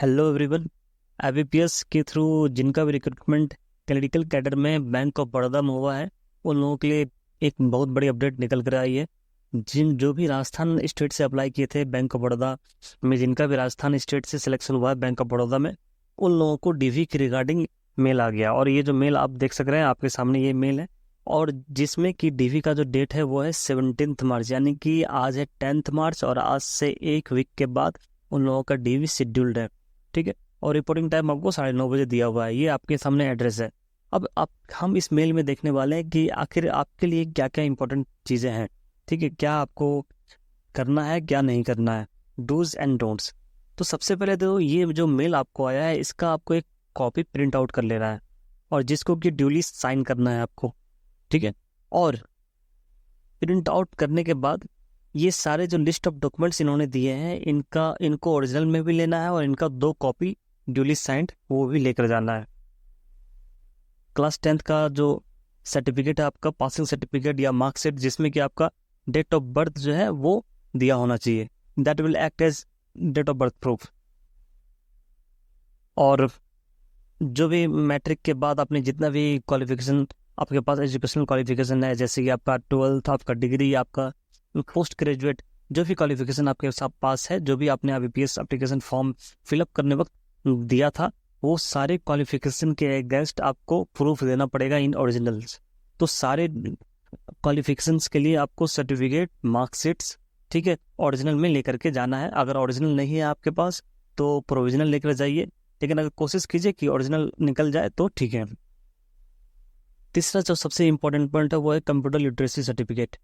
Hello everyone. IBPS के through जिनका भी रिक्रूटमेंट क्लरिकल कैडर में बैंक ऑफ बड़ौदा में हुआ है, उन लोगों के लिए एक बहुत बड़ी अपडेट निकल कर आई है। जिन जो भी राजस्थान स्टेट से अप्लाई किए थे बैंक ऑफ बड़ौदा में, जिनका भी राजस्थान स्टेट से सिलेक्शन हुआ है बैंक ऑफ बड़ौदा में, उन लोगों को डीवी के रिगार्डिंग मेल आ गया। और ये जो मेल आप देख सक रहे हैं, आपके सामने ये मेल है, और जिसमें कि डीवी का जो डेट है वो है 17 मार्च, यानी कि आज है 10 मार्च, और आज से एक वीक के बाद उन लोगों का डीवी शेड्यूल्ड है। ठीक है। और रिपोर्टिंग टाइम आपको 9:30 बजे दिया हुआ है। ये आपके सामने एड्रेस है। अब आप हम इस मेल में देखने वाले हैं कि आखिर आपके लिए क्या क्या इंपॉर्टेंट चीज़ें हैं। ठीक है, क्या आपको करना है, क्या नहीं करना है, डूज एंड डोंट्स। तो सबसे पहले तो ये जो मेल आपको आया है, इसका आपको एक कॉपी प्रिंट आउट कर लेना है, और जिसको कि ड्यूली साइन करना है आपको। ठीक है। और प्रिंट आउट करने के बाद ये सारे जो लिस्ट ऑफ डॉक्यूमेंट्स इन्होंने दिए हैं, इनको ओरिजिनल में भी लेना है, और इनका 2 कॉपी ड्यूली साइंड वो भी लेकर जाना है। क्लास 10th का जो सर्टिफिकेट है, आपका पासिंग सर्टिफिकेट या मार्कशीट, जिसमें कि आपका डेट ऑफ बर्थ जो है वो दिया होना चाहिए, that will act as date of birth proof. और जो भी मैट्रिक के बाद आपने जितना भी क्वालिफिकेशन आपके पास एजुकेशनल क्वालिफिकेशन है, जैसे कि आपका 12th, आपका डिग्री, आपका पोस्ट ग्रेजुएट, जो भी क्वालिफिकेशन आपके साथ पास है, जो भी आपने आईबीपीएस एप्लीकेशन फॉर्म फिलअप करने वक्त दिया था, वो सारे क्वालिफिकेशन के अगेंस्ट आपको प्रूफ देना पड़ेगा इन ओरिजिनल्स। तो सारे क्वालिफिकेशंस के लिए आपको सर्टिफिकेट, मार्कशीट्स, ठीक है, ओरिजिनल में लेकर के जाना है। अगर ओरिजिनल नहीं है आपके पास तो प्रोविजनल लेकर जाइए, लेकिन अगर कोशिश कीजिए कि ओरिजिनल निकल जाए तो ठीक है। तीसरा जो सबसे इम्पोर्टेंट पॉइंट है वो है कंप्यूटर लिटरेसी सर्टिफिकेट,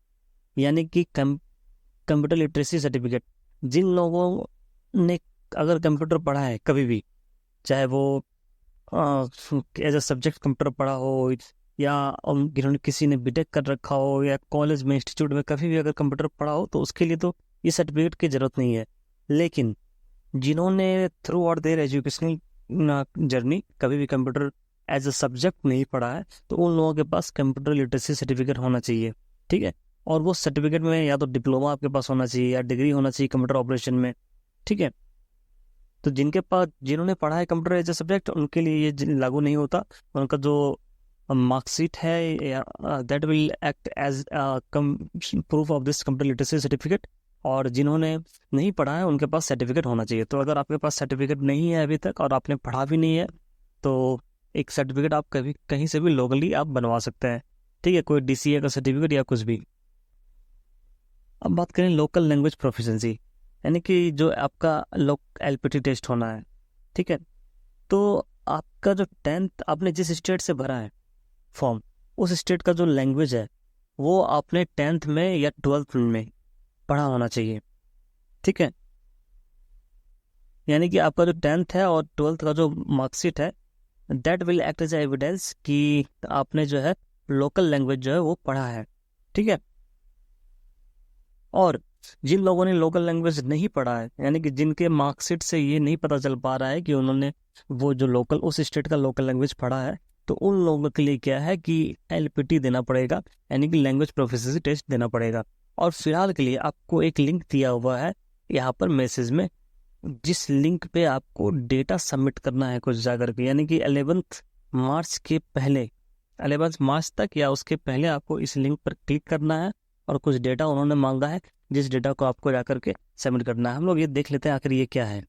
यानी कि कंप्यूटर लिटरेसी सर्टिफिकेट। जिन लोगों ने अगर कंप्यूटर पढ़ा है कभी भी, चाहे वो एज अ सब्जेक्ट कंप्यूटर पढ़ा हो, या जिन्होंने किसी ने बीटेक कर रखा हो, या कॉलेज में, इंस्टीट्यूट में कभी भी अगर कंप्यूटर पढ़ा हो, तो उसके लिए तो ये सर्टिफिकेट की ज़रूरत नहीं है। लेकिन जिन्होंने through out there educational journey कभी भी कंप्यूटर एज अ सब्जेक्ट नहीं पढ़ा है, तो उन लोगों के पास कंप्यूटर लिटरेसी सर्टिफिकेट होना चाहिए। ठीक है। और वो सर्टिफिकेट में या तो डिप्लोमा आपके पास होना चाहिए, या डिग्री होना चाहिए कंप्यूटर ऑपरेशन में। ठीक है। तो जिन्होंने पढ़ा है कंप्यूटर एज अ सब्जेक्ट, उनके लिए ये लागू नहीं होता। उनका जो मार्कशीट है, that will act as proof of this computer literacy certificate. और जिन्होंने नहीं पढ़ा है उनके पास सर्टिफिकेट होना चाहिए। तो अगर आपके पास सर्टिफिकेट नहीं है अभी तक, और आपने पढ़ा भी नहीं है, तो एक सर्टिफिकेट आप कभी कहीं से भी लोकली आप बनवा सकते हैं। ठीक है, कोई डीसीए का सर्टिफिकेट या कुछ भी। अब बात करें लोकल लैंग्वेज प्रोफिशिएंसी, यानी कि जो आपका एलपीटी टेस्ट होना है। ठीक है। तो आपका जो 10th आपने जिस स्टेट से भरा है फॉर्म, उस स्टेट का जो लैंग्वेज है वो आपने 10th में या 12th में पढ़ा होना चाहिए। ठीक है। यानी कि आपका जो 10th है और 12th का जो मार्कशीट है, that will act as evidence कि आपने जो है लोकल लैंग्वेज जो है वो पढ़ा है। ठीक है। और जिन लोगों ने लोकल लैंग्वेज नहीं पढ़ा है, यानी कि जिनके मार्कशीट से ये नहीं पता चल पा रहा है कि उन्होंने वो जो लोकल उस स्टेट का लोकल लैंग्वेज पढ़ा है, तो उन लोगों के लिए क्या है कि एलपीटी देना पड़ेगा, यानी कि लैंग्वेज प्रोफिशिएंसी टेस्ट देना पड़ेगा। और फिलहाल के लिए आपको एक लिंक दिया हुआ है यहाँ पर मैसेज में, जिस लिंक पे आपको डेटा सबमिट करना है कुछ जाकर के, यानी कि 11 मार्च के पहले, 11 मार्च तक या उसके पहले आपको इस लिंक पर क्लिक करना है, और कुछ डेटा उन्होंने मांगा है, जिस डेटा को आपको जाकर के सबमिट करना है। हम लोग ये देख लेते हैं आखिर ये क्या है।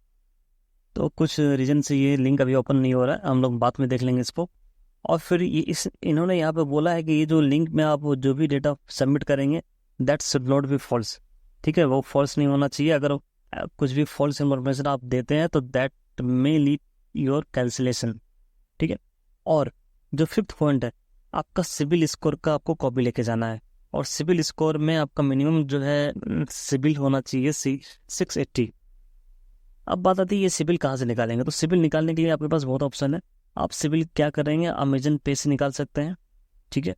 तो कुछ रीजन से ये लिंक अभी ओपन नहीं हो रहा है, हम लोग बाद में देख लेंगे इसको। और फिर इन्होंने यहाँ पे बोला है कि ये जो लिंक में आप जो भी डेटा सबमिट करेंगे, that should not be false. ठीक है, वो फॉल्स नहीं होना चाहिए। अगर कुछ भी फॉल्स इन्फॉर्मेशन आप देते हैं तो that may lead your cancellation. ठीक है। और जो 5th पॉइंट है, आपका सिबिल स्कोर का आपको कॉपी लेके जाना है। और सिबिल स्कोर में आपका मिनिमम जो है सिबिल होना चाहिए 680। अब बात आती है ये सिबिल कहाँ से निकालेंगे। तो सिबिल निकालने के लिए आपके पास बहुत ऑप्शन है। आप सिबिल क्या करेंगे, अमेजन पे से निकाल सकते हैं। ठीक है।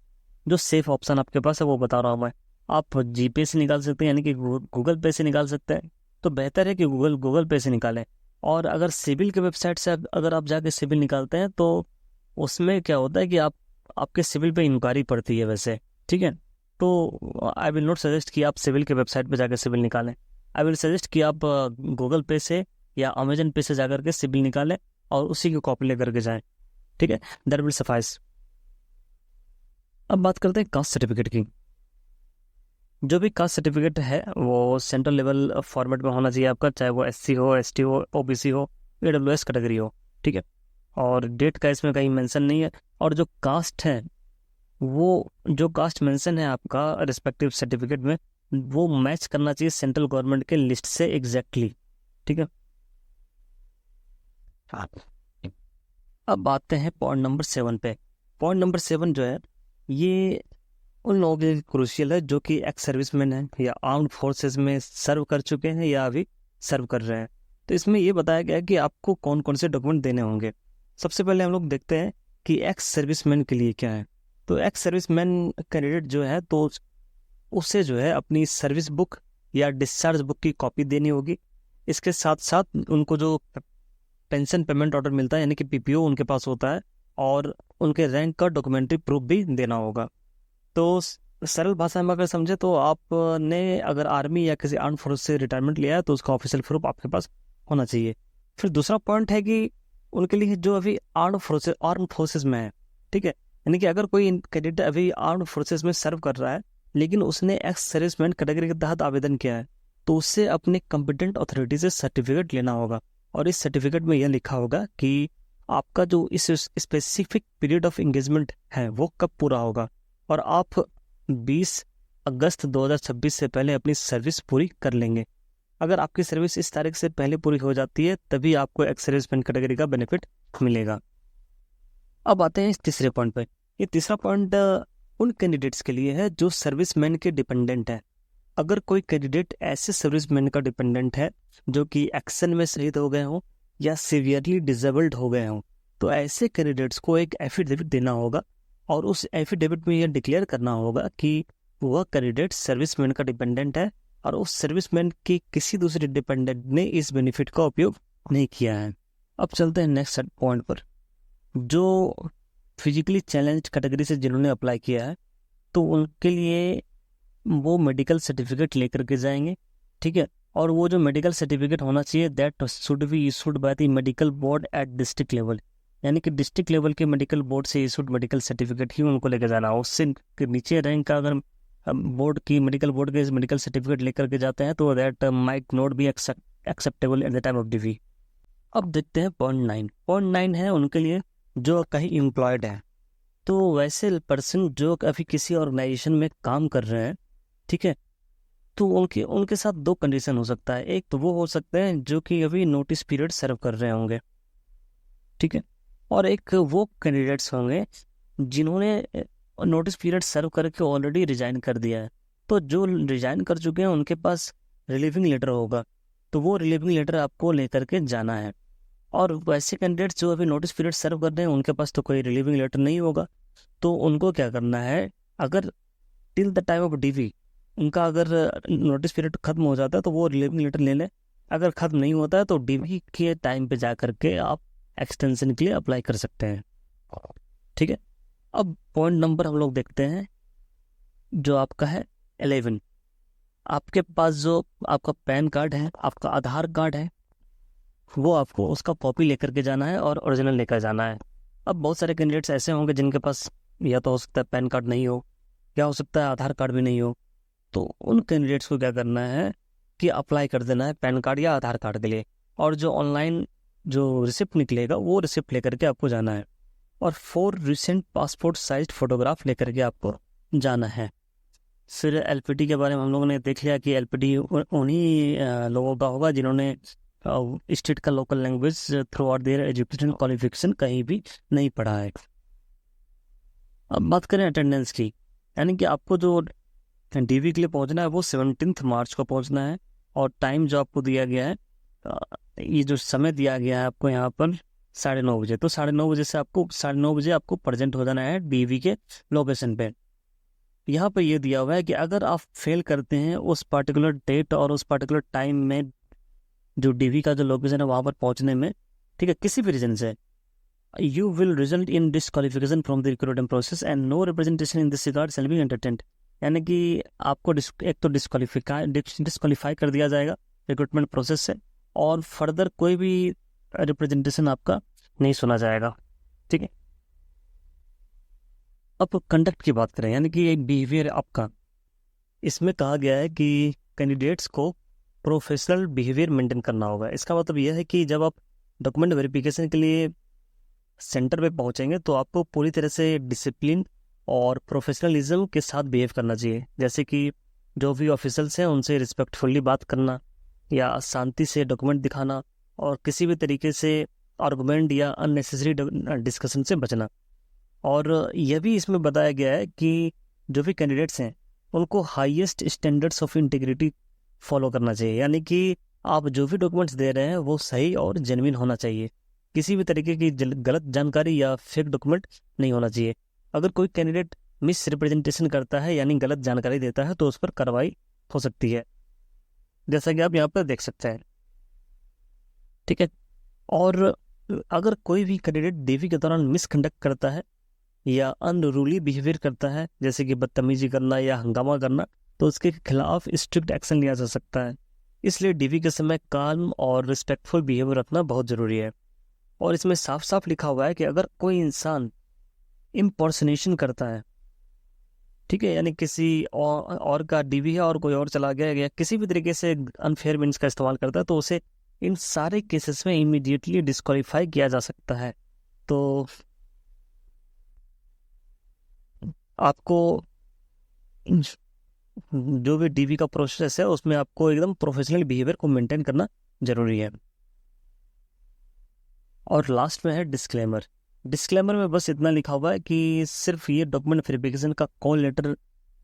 जो सेफ ऑप्शन आपके पास है वो बता रहा हूँ मैं। आप जीपे से निकाल सकते हैं, यानी कि गूगल पे से निकाल सकते हैं। तो बेहतर है कि गूगल पे से निकालें। और अगर सिबिल के वेबसाइट से अगर आप जाके सिबिल निकालते हैं, तो उसमें क्या होता है कि आपके सिबिल पे इंक्वायरी पड़ती है वैसे। ठीक है। तो आई विल नॉट सजेस्ट कि आप सिविल के वेबसाइट पे जाकर सिविल निकालें। आई विल सजेस्ट कि आप गूगल पे से या अमेजन पे से जाकर के सिविल निकालें और उसी की कॉपी लेकर के जाएं, ठीक है, दैट विल सफाइस। अब बात करते हैं कास्ट सर्टिफिकेट की। जो भी कास्ट सर्टिफिकेट है वो सेंट्रल लेवल फॉर्मेट में होना चाहिए आपका, चाहे वो SC हो, ST हो, OBC हो, AWS कैटेगरी हो, ठीक है। और डेट का इसमें कहीं मेंशन नहीं है। और जो कास्ट है, वो जो कास्ट मेंशन है आपका रिस्पेक्टिव सर्टिफिकेट में, वो मैच करना चाहिए सेंट्रल गवर्नमेंट के लिस्ट से एग्जैक्टली, ठीक है। हाँ। अब आते हैं पॉइंट नंबर 7 पे। पॉइंट नंबर 7 जो है ये उन लोगों के लिए क्रूशियल है जो कि एक्स सर्विसमैन है या आर्म्ड फोर्सेस में सर्व कर चुके हैं या अभी सर्व कर रहे हैं। तो इसमें ये बताया गया है कि आपको कौन कौन से डॉक्यूमेंट देने होंगे। सबसे पहले हम लोग देखते हैं कि एक्स सर्विसमैन के लिए क्या है। तो एक्स सर्विसमैन कैंडिडेट जो है तो उसे जो है अपनी सर्विस बुक या डिस्चार्ज बुक की कॉपी देनी होगी। इसके साथ साथ उनको जो पेंशन पेमेंट ऑर्डर मिलता है यानी कि PPO उनके पास होता है, और उनके रैंक का डॉक्यूमेंट्री प्रूफ भी देना होगा। तो सरल भाषा में अगर समझे तो आपने अगर आर्मी या किसी आर्म फोर्स से रिटायरमेंट लिया है तो उसका ऑफिशियल प्रूफ आपके पास होना चाहिए। फिर दूसरा पॉइंट है कि उनके लिए जो अभी आर्म फोर्सेस में है, ठीक है, यानी कि अगर कोई कैडेट अभी आर्म फोर्सेस में सर्व कर रहा है लेकिन उसने एक्स सर्विसमैन कैटेगरी के तहत आवेदन किया है, तो उससे अपने कॉम्पिटेंट अथॉरिटी से सर्टिफिकेट लेना होगा। और इस सर्टिफिकेट में यह लिखा होगा कि आपका जो इस स्पेसिफिक पीरियड ऑफ एंगेजमेंट है वो कब पूरा होगा, और आप 20 अगस्त 2026 से पहले अपनी सर्विस पूरी कर लेंगे। अगर आपकी सर्विस इस तारीख से पहले पूरी हो जाती है तभी आपको एक्स सर्विसमैन कैटेगरी का बेनिफिट मिलेगा। अब आते हैं इस तीसरे पॉइंट पर। ये तीसरा पॉइंट उन कैंडिडेट्स के लिए है जो सर्विसमैन के डिपेंडेंट है। अगर कोई कैंडिडेट ऐसे सर्विसमैन का डिपेंडेंट है जो कि एक्शन में शहीद हो गए हों या सीवियरली डिसेबल्ड हो गए हों, तो ऐसे कैंडिडेट्स को एक एफिडेविट देना होगा, और उस एफिडेविट में यह डिक्लेयर करना होगा कि वह कैंडिडेट सर्विसमैन का डिपेंडेंट है और उस सर्विसमैन की किसी दूसरे डिपेंडेंट ने इस बेनिफिट का उपयोग नहीं किया है। अब चलते हैं नेक्स्ट पॉइंट पर। जो फिजिकली चैलेंज्ड कैटेगरी से जिन्होंने अप्लाई किया है तो उनके लिए वो मेडिकल सर्टिफिकेट लेकर के जाएंगे, ठीक है। और वो जो मेडिकल सर्टिफिकेट होना चाहिए that should be issued by the medical board at district level, यानी कि डिस्ट्रिक्ट लेवल के मेडिकल बोर्ड से इशूड मेडिकल सर्टिफिकेट ही उनको लेकर जाना हो। उससे नीचे रैंक का अगर मेडिकल बोर्ड के मेडिकल सर्टिफिकेट लेकर के जाते हैं तो that might not be acceptable at the time of DV। अब देखते हैं पॉइंट 9। पॉइंट 9 है उनके लिए जो कहीं एम्प्लॉयड है। तो वैसे पर्सन जो अभी किसी ऑर्गेनाइजेशन में काम कर रहे हैं, ठीक है, तो उनके साथ दो कंडीशन हो सकता है। एक तो वो हो सकते हैं जो कि अभी नोटिस पीरियड सर्व कर रहे होंगे, ठीक है, और एक वो कैंडिडेट्स होंगे जिन्होंने नोटिस पीरियड सर्व करके ऑलरेडी रिजाइन कर दिया है। तो जो रिजाइन कर चुके हैं उनके पास रिलीविंग लेटर होगा, तो वो रिलीविंग लेटर आपको लेकर के जाना है। और वैसे कैंडिडेट्स जो अभी नोटिस पीरियड सर्व कर रहे हैं उनके पास तो कोई रिलीविंग लेटर नहीं होगा, तो उनको क्या करना है, अगर till the time of DV उनका अगर नोटिस पीरियड खत्म हो जाता है तो वो रिलीविंग लेटर ले लें। अगर खत्म नहीं होता है तो DV के टाइम पे जा करके आप एक्सटेंशन के लिए अप्लाई कर सकते हैं, ठीक है। अब पॉइंट नंबर हम लोग देखते हैं जो आपका है 11। आपके पास जो आपका पैन कार्ड है, आपका आधार कार्ड है, वो आपको उसका कॉपी लेकर के जाना है और ओरिजिनल लेकर जाना है। अब बहुत सारे कैंडिडेट्स ऐसे होंगे जिनके पास या तो हो सकता है पैन कार्ड नहीं हो या हो सकता है आधार कार्ड भी नहीं हो, तो उन कैंडिडेट्स को क्या करना है कि अप्लाई कर देना है पैन कार्ड या आधार कार्ड के लिए, और जो ऑनलाइन जो रिसिप्ट निकलेगा वो रिसिप्ट लेकर के आपको जाना है, और 4 रिसेंट पासपोर्ट साइज फोटोग्राफ लेकर के आपको जाना है। फिर LPT के बारे में हम लोगों ने देख लिया कि LPT उन्हीं लोगों का होगा जिन्होंने स्टेट का local language through out there education qualification कहीं भी नहीं पढ़ा है। अब बात करें अटेंडेंस की, यानी कि आपको जो DV के लिए पहुंचना है वो 17 मार्च को पहुंचना है, और टाइम जो आपको दिया गया है, ये जो समय दिया गया है आपको यहाँ पर 9:30 बजे, तो 9:30 बजे से आपको 9:30 बजे आपको प्रेजेंट हो जाना है DV के लोकेशन पे। यहाँ पर ये दिया हुआ है कि अगर आप फेल करते हैं उस पर्टिकुलर डेट और उस पर्टिकुलर टाइम में जो DV का जो लोकेशन है वहाँ पर पहुँचने में, ठीक है, किसी भी रीजन से, you will result in disqualification from the recruitment process and no representation in this regard shall be entertained। यानी कि आपको एक तो डिस्क्वालीफाई कर दिया जाएगा रिक्रूटमेंट प्रोसेस से, और फर्दर कोई भी रिप्रेजेंटेशन आपका नहीं सुना जाएगा। ठीक है। अब कंडक्ट की बात करें, यानी कि एक बिहेवियर आपका, इसमें कहा गया है कि कैंडिडेट्स को प्रोफेशनल बिहेवियर मेंटेन करना होगा। इसका मतलब यह है कि जब आप डॉक्यूमेंट वेरिफिकेशन के लिए सेंटर पे पहुंचेंगे तो आपको पूरी तरह से डिसिप्लिन और प्रोफेशनलिज्म के साथ बिहेव करना चाहिए। जैसे कि जो भी ऑफिसर्स हैं उनसे रिस्पेक्टफुल्ली बात करना, या शांति से डॉक्यूमेंट दिखाना, और किसी भी तरीके से आर्गुमेंट या अननेसेसरी डिस्कशन से बचना। और यह भी इसमें बताया गया है कि जो भी कैंडिडेट्स हैं उनको highest standards of integrity follow करना चाहिए, यानी कि आप जो भी डॉक्यूमेंट्स दे रहे हैं वो सही और जेन्युइन होना चाहिए। किसी भी तरीके की गलत जानकारी या फेक डॉक्यूमेंट नहीं होना चाहिए। अगर कोई कैंडिडेट मिस रिप्रेजेंटेशन करता है यानी गलत जानकारी देता है तो उस पर कार्रवाई हो सकती है, जैसा कि आप यहाँ पर देख सकते हैं। ठीक है। और अगर कोई भी कैंडिडेट ड्यूटी के दौरान मिसकंडक्ट करता है या अनरूली बिहेवियर करता है, जैसे कि बदतमीजी करना या हंगामा करना, तो उसके खिलाफ स्ट्रिक्ट एक्शन लिया जा सकता है। इसलिए ड्यूटी के समय काल्म और रिस्पेक्टफुल बिहेवियर रखना बहुत ज़रूरी है। और इसमें साफ साफ लिखा हुआ है कि अगर कोई इंसान इम्पर्सनेशन करता है, ठीक है, यानी किसी और का डीवी है और कोई और चला गया या किसी भी तरीके से अनफेयर मीन्स का इस्तेमाल करता है, तो उसे इन सारे केसेस में इमीडिएटली डिस्क्वालीफाई किया जा सकता है। तो आपको जो भी डीवी का प्रोसेस है उसमें आपको एकदम प्रोफेशनल बिहेवियर को मेंटेन करना जरूरी है। और लास्ट में है डिस्क्लेमर। डिस्क्लेमर में बस इतना लिखा हुआ है कि सिर्फ ये डॉक्यूमेंट वेरिफिकेशन का कॉल लेटर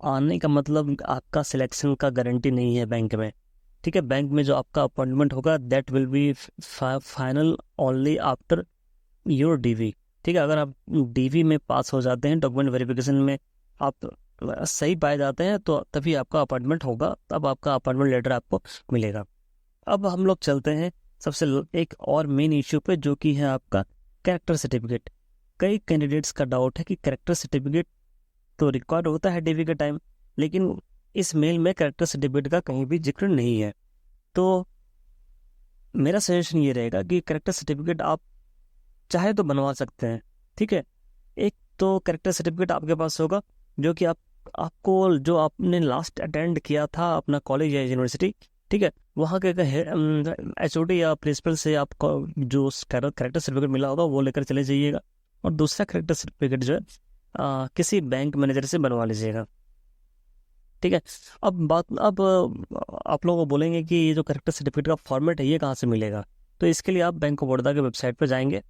आने का मतलब आपका सिलेक्शन का गारंटी नहीं है बैंक में। ठीक है। बैंक में जो आपका अपॉइंटमेंट होगा that will be final only after your DV. ठीक है। अगर आप डीवी में पास हो जाते हैं, डॉक्यूमेंट वेरिफिकेशन में आप सही पाए जाते हैं, तो तभी आपका अपॉइंटमेंट होगा, तब आपका अपॉइंटमेंट लेटर आपको मिलेगा। अब हम लोग चलते हैं सबसे एक और मेन इश्यू पे, जो कि है आपका कैरेक्टर सर्टिफिकेट। कई कैंडिडेट्स का डाउट है कि कैरेक्टर सर्टिफिकेट तो रिकॉर्ड होता है डीवी के टाइम, लेकिन इस मेल में कैरेक्टर सर्टिफिकेट का कहीं भी जिक्र नहीं है। तो मेरा सजेशन ये रहेगा कि कैरेक्टर सर्टिफिकेट आप चाहे तो बनवा सकते हैं। ठीक है। एक तो कैरेक्टर सर्टिफिकेट आपके पास होगा जो कि आपको जो आपने लास्ट अटेंड किया था अपना कॉलेज या यूनिवर्सिटी, ठीक है, वहाँ के एचओडी या प्रिंसिपल से आपको जो कैरेक्टर सर्टिफिकेट मिला होगा वो लेकर चले जाइएगा। और दूसरा कैरेक्टर सर्टिफिकेट जो है किसी बैंक मैनेजर से बनवा लीजिएगा। ठीक है। अब आप लोगों को बोलेंगे कि ये जो कैरेक्टर सर्टिफिकेट का फॉर्मेट है ये कहाँ से मिलेगा। तो इसके लिए आप बैंक ऑफ बड़ौदा के वेबसाइट पर जाएंगे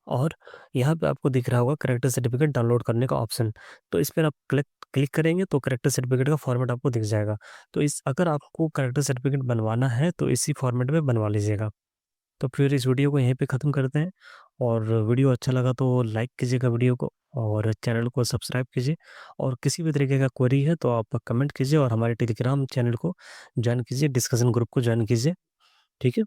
और यहाँ पे आपको दिख रहा होगा कैरेक्टर सर्टिफिकेट डाउनलोड करने का ऑप्शन। तो इस पर आप क्लिक करेंगे तो कैरेक्टर सर्टिफिकेट का फॉर्मेट आपको दिख जाएगा। तो अगर आपको कैरेक्टर सर्टिफिकेट बनवाना है तो इसी फॉर्मेट में बनवा लीजिएगा। तो फिर इस वीडियो को यहीं पे ख़त्म करते हैं। और वीडियो अच्छा लगा तो लाइक कीजिएगा वीडियो को, और चैनल को सब्सक्राइब कीजिए। और किसी भी तरीके का क्वेरी है तो आप कमेंट कीजिए और हमारे टेलीग्राम चैनल को ज्वाइन कीजिए, डिस्कशन ग्रुप को ज्वाइन कीजिए। ठीक है।